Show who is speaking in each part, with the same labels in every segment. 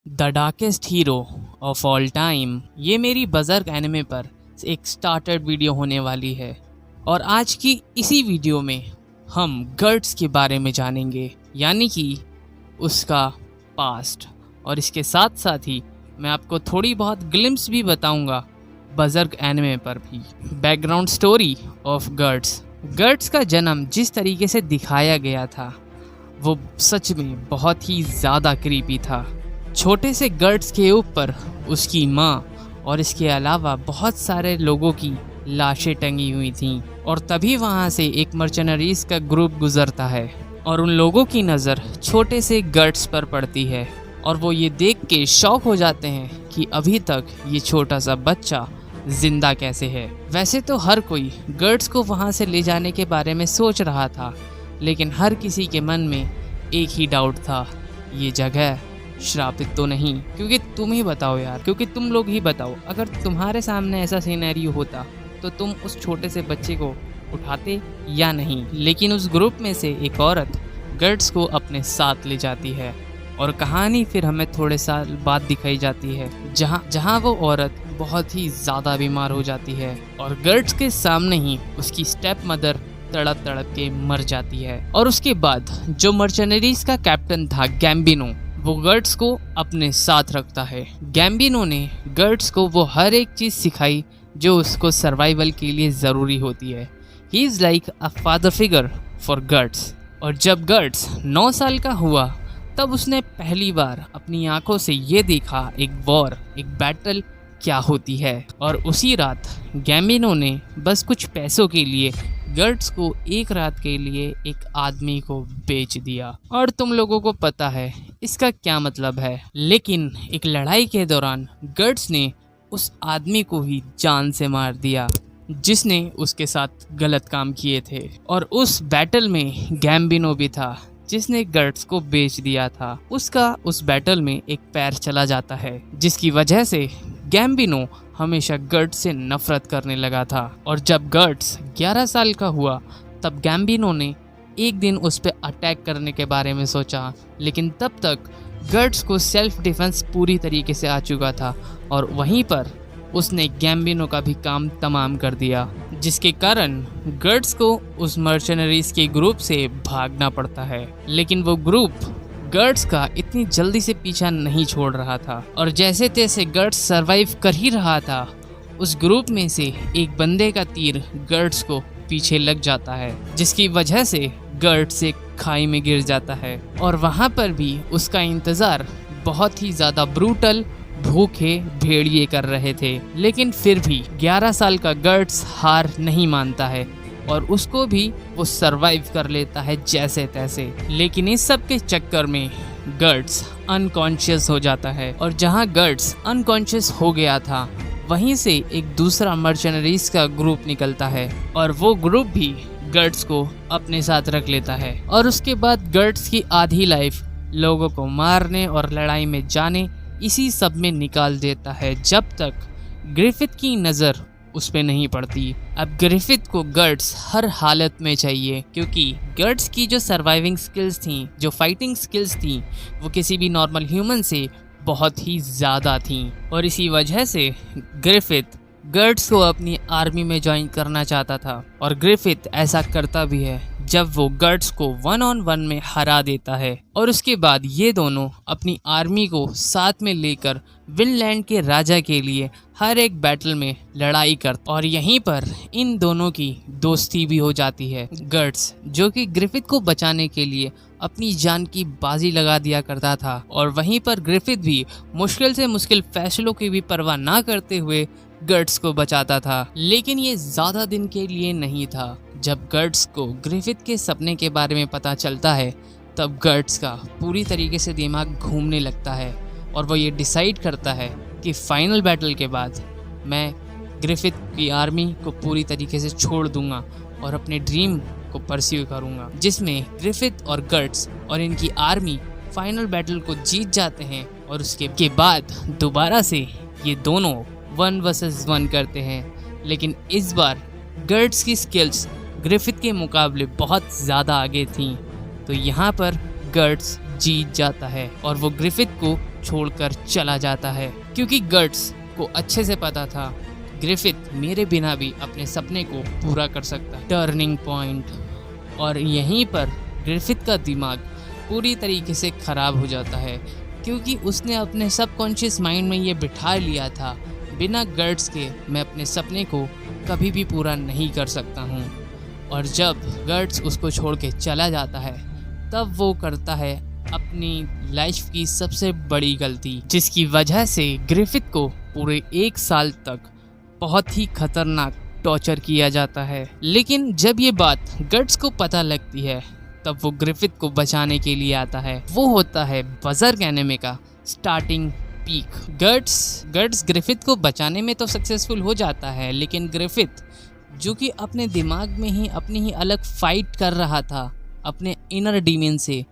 Speaker 1: The darkest hero of all time. ये मेरी बजर्ग anime पर एक स्टार्टेड वीडियो होने वाली है और आज की इसी वीडियो में हम गर्ट्स के बारे में जानेंगे, यानी कि उसका पास्ट। और इसके साथ साथ ही मैं आपको थोड़ी बहुत ग्लिम्स भी बताऊंगा बजर्ग एनिमे पर भी। Background story of Guts. Guts का जन्म जिस तरीके से दिखाया गया था वो सच में बहुत ही ज़्यादा क्रीपी था। छोटे से गर्ट्स के ऊपर उसकी माँ और इसके अलावा बहुत सारे लोगों की लाशें टंगी हुई थीं और तभी वहाँ से एक मर्चेनरीज का ग्रुप गुजरता है और उन लोगों की नज़र छोटे से गर्ट्स पर पड़ती है और वो ये देख के शॉक हो जाते हैं कि अभी तक ये छोटा सा बच्चा जिंदा कैसे है। वैसे तो हर कोई गर्ट्स को वहाँ से ले जाने के बारे में सोच रहा था, लेकिन हर किसी के मन में एक ही डाउट था, ये जगह श्रापित तो नहीं। क्योंकि तुम ही बताओ यार, क्योंकि तुम लोग ही बताओ, अगर तुम्हारे सामने ऐसा सिनेरियो होता तो तुम उस छोटे से बच्चे को उठाते या नहीं। लेकिन उस ग्रुप में से एक औरत गर्ट्स को अपने साथ ले जाती है और कहानी फिर हमें थोड़े साल बाद दिखाई जाती है जहाँ वो औरत बहुत ही ज़्यादा बीमार हो जाती है और गर्ट्स के सामने ही उसकी स्टेप मदर तड़प तड़प के मर जाती है। और उसके बाद जो मर्चेनरीज का कैप्टन था गैम्बिनो, वो गर्ट्स को अपने साथ रखता है। गैम्बिनो ने गर्ट्स को वो हर एक चीज़ सिखाई जो उसको सर्वाइवल के लिए ज़रूरी होती है। He is like a father figure for Guts. और जब गर्ट्स 9 साल का हुआ तब उसने पहली बार अपनी आंखों से ये देखा एक वॉर, एक बैटल क्या होती है। और उसी रात गैम्बिनो ने बस कुछ पैसों के लिए गर्ट्स को एक रात के लिए एक आदमी को बेच दिया। और तुम लोगों को पता है इसका क्या मतलब है। लेकिन एक लड़ाई के दौरान गर्ट्स ने उस आदमी को ही जान से मार दिया जिसने उसके साथ गलत काम किए थे। और उस बैटल में गैम्बिनो भी था जिसने गर्ट्स को बेच दिया था। उसका उस बैटल में एक पैर चला जाता है जिसकी वजह से गैम्बिनो हमेशा गर्ट्स से नफरत करने लगा था। और जब गर्ट्स 11 साल का हुआ तब गैम्बिनो ने एक दिन उस पर अटैक करने के बारे में सोचा, लेकिन तब तक गर्ट्स को सेल्फ डिफेंस पूरी तरीके से आ चुका था और वहीं पर उसने गैम्बिनो का भी काम तमाम कर दिया, जिसके कारण गर्ट्स को उस मर्चेनरीज के ग्रुप से भागना पड़ता है। लेकिन वो ग्रुप गर्ट्स का इतनी जल्दी से पीछा नहीं छोड़ रहा था और जैसे तैसे गर्ट्स सरवाइव कर ही रहा था, उस ग्रुप में से एक बंदे का तीर गर्ट्स को पीछे लग जाता है, जिसकी वजह से गर्ट्स एक खाई में गिर जाता है। और वहाँ पर भी उसका इंतज़ार बहुत ही ज़्यादा ब्रूटल भूखे भेड़िए कर रहे थे। लेकिन फिर भी 11 साल का गर्ट्स हार नहीं मानता है और उसको भी वो सरवाइव कर लेता है जैसे तैसे। लेकिन इस सब के चक्कर में गर्ट्स अनकॉन्शियस हो जाता है और जहाँ गर्ट्स अनकॉन्शियस हो गया था वहीं से एक दूसरा मर्चेनरीज का ग्रुप निकलता है और वो ग्रुप भी गर्ट्स को अपने साथ रख लेता है। और उसके बाद गर्ट्स की आधी लाइफ लोगों को मारने और लड़ाई में जाने इसी सब में निकाल देता है जब तक ग्रिफिथ की नज़र उस पे नहीं पड़ती। अब ग्रिफिथ को गर्ट्स हर हालत में चाहिए क्योंकि गर्ट्स की जो सर्वाइविंग स्किल्स थी, जो फाइटिंग स्किल्स थी, वो किसी भी नॉर्मल ह्यूमन से बहुत ही ज़्यादा थी। और इसी वजह से ग्रिफिथ गर्ट्स को अपनी आर्मी में ज्वाइन करना चाहता था और ग्रिफिथ ऐसा करता भी है जब वो गर्ट्स को 1-on-1 में हरा देता है। और उसके बाद ये दोनों अपनी आर्मी को साथ में लेकर विनलैंड के राजा के लिए हर एक बैटल में लड़ाई करते और यहीं पर इन दोनों की दोस्ती भी हो जाती है। गर्ट्स जो कि ग्रिफिथ को बचाने के लिए अपनी जान की बाजी लगा दिया करता था और वहीं पर ग्रिफिथ भी मुश्किल से मुश्किल फैसलों की भी परवाह ना करते हुए गर्ट्स को बचाता था। लेकिन ये ज़्यादा दिन के लिए नहीं था। जब गर्ट्स को ग्रिफिथ के सपने के बारे में पता चलता है तब गर्ट्स का पूरी तरीके से दिमाग घूमने लगता है और वो ये डिसाइड करता है कि फाइनल बैटल के बाद मैं ग्रिफिथ की आर्मी को पूरी तरीके से छोड़ दूंगा और अपने ड्रीम को परस्यू करूंगा, जिसमें ग्रिफिथ और गर्ट्स और इनकी आर्मी फाइनल बैटल को जीत जाते हैं। और उसके बाद दोबारा से ये दोनों 1 वर्सेस 1 करते हैं। लेकिन इस बार गर्ट्स की स्किल्स ग्रिफिथ के मुकाबले बहुत ज़्यादा आगे थीं, तो यहाँ पर गर्ट्स जीत जाता है और वो ग्रिफिथ को छोड़कर चला जाता है, क्योंकि गर्ट्स को अच्छे से पता था ग्रिफिथ मेरे बिना भी अपने सपने को पूरा कर सकता है। टर्निंग पॉइंट, और यहीं पर ग्रिफिथ का दिमाग पूरी तरीके से ख़राब हो जाता है, क्योंकि उसने अपने सबकॉन्शियस माइंड में ये बिठा लिया था बिना गर्ट्स के मैं अपने सपने को कभी भी पूरा नहीं कर सकता हूँ। और जब गर्ट्स उसको छोड़ के चला जाता है तब वो करता है अपनी लाइफ की सबसे बड़ी गलती, जिसकी वजह से ग्रिफिथ को पूरे 1 साल तक बहुत ही खतरनाक टॉर्चर किया जाता है। लेकिन जब ये बात गर्ट्स को पता लगती है तब वो ग्रिफिथ को बचाने के लिए आता है। वो होता है बजर्ग एनिमे का स्टार्टिंग पीक। गर्ट्स ग्रिफिथ को बचाने में तो सक्सेसफुल हो जाता है, लेकिन ग्रिफिथ जो कि अपने दिमाग में ही अपनी ही अलग फाइट कर रहा था अपने इनर डीमन से,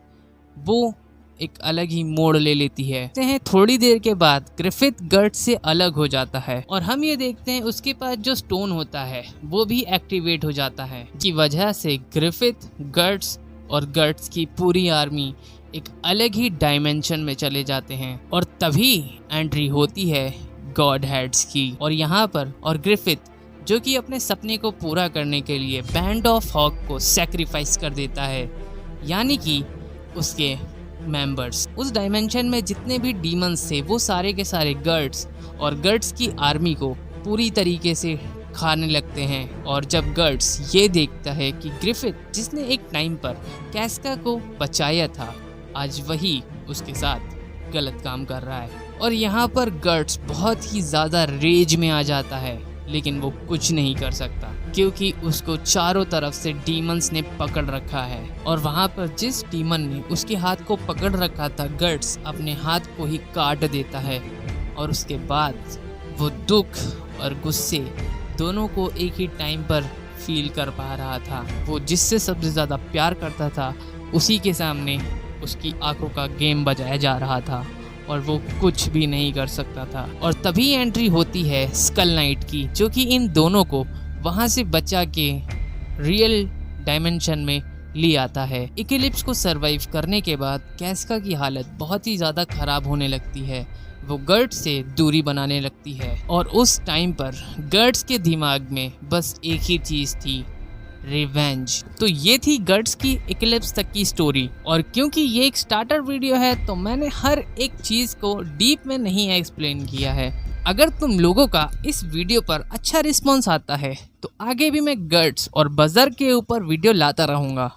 Speaker 1: वो एक अलग ही मोड़ ले लेती है। थोड़ी देर के बाद ग्रिफिथ गर्ट्स से अलग हो जाता है और हम ये देखते हैं उसके पास जो स्टोन होता है वो भी एक्टिवेट हो जाता है, की वजह से ग्रिफिथ, गर्ट्स और गर्ट्स की पूरी आर्मी एक अलग ही डायमेंशन में चले जाते हैं। और तभी एंट्री होती है गॉड हेड्स की, और यहाँ पर और ग्रिफिथ जो कि अपने सपने को पूरा करने के लिए बैंड ऑफ हॉक को सैक्रिफाइस कर देता है, यानी कि उसके मेंबर्स। उस डायमेंशन में जितने भी डीमंस थे वो सारे के सारे गर्ट्स और गर्ट्स की आर्मी को पूरी तरीके से खाने लगते हैं। और जब गर्ट्स ये देखता है कि ग्रिफिथ जिसने एक टाइम पर कैस्का को बचाया था आज वही उसके साथ गलत काम कर रहा है, और यहाँ पर गर्ट्स बहुत ही ज़्यादा रेज में आ जाता है, लेकिन वो कुछ नहीं कर सकता क्योंकि उसको चारों तरफ से डीमंस ने पकड़ रखा है। और वहाँ पर जिस डीमन ने उसके हाथ को पकड़ रखा था, गर्ट्स अपने हाथ को ही काट देता है और उसके बाद वो दुख और गुस्से दोनों को एक ही टाइम पर फील कर पा रहा था। वो जिससे सबसे ज़्यादा प्यार करता था उसी के सामने उसकी आंखों का गेम बजाया जा रहा था और वो कुछ भी नहीं कर सकता था। और तभी एंट्री होती है स्कल नाइट की, जो कि इन दोनों को वहाँ से बचा के रियल डायमेंशन में ले आता है। इक्लिप्स को सरवाइव करने के बाद कैस्का की हालत बहुत ही ज़्यादा ख़राब होने लगती है। वो गर्ट्स से दूरी बनाने लगती है और उस टाइम पर गर्ट्स के दिमाग में बस एक ही चीज़ थी, रिवेंज। तो ये थी गर्ट्स की इक्लिप्स तक की स्टोरी। और क्योंकि ये एक स्टार्टर वीडियो है तो मैंने हर एक चीज़ को डीप में नहीं एक्सप्लेन किया है। अगर तुम लोगों का इस वीडियो पर अच्छा रिस्पॉन्स आता है तो आगे भी मैं गर्ट्स और बजर्ग के ऊपर वीडियो लाता रहूँगा।